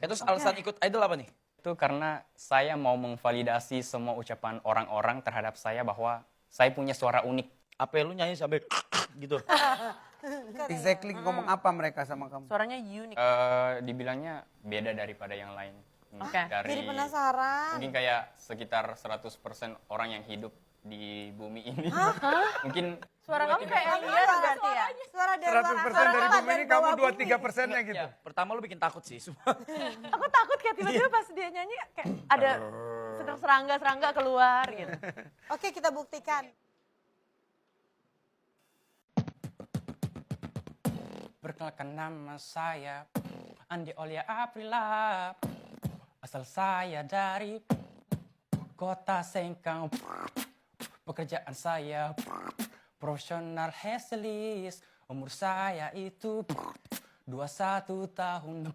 terus alasan ikut idol apa nih? Itu karena saya mau memvalidasi semua ucapan orang-orang terhadap saya bahwa saya punya suara unik. Apa lu nyanyi sampai gitu? Exactly ngomong apa mereka sama kamu? Suaranya unik. Dibilangnya beda daripada yang lain. Oke. Jadi penasaran. Mungkin kayak sekitar 100% orang yang hidup di bumi ini. Mungkin Suara kamu kayak alien berarti ya? Suara dari 100% dari bumi ini kamu 2-3%-nya gitu. Ya, pertama lu bikin takut sih semua. Aku takut kayak tiba-tiba pas dia nyanyi kayak ada serangga-serangga keluar gitu. Oke, kita buktikan. perkenalkan nama saya Andi Aulia Aprilia. Asal saya dari kota Sengkang. Pekerjaan saya profesional hairstylist. Umur saya itu 21 tahun.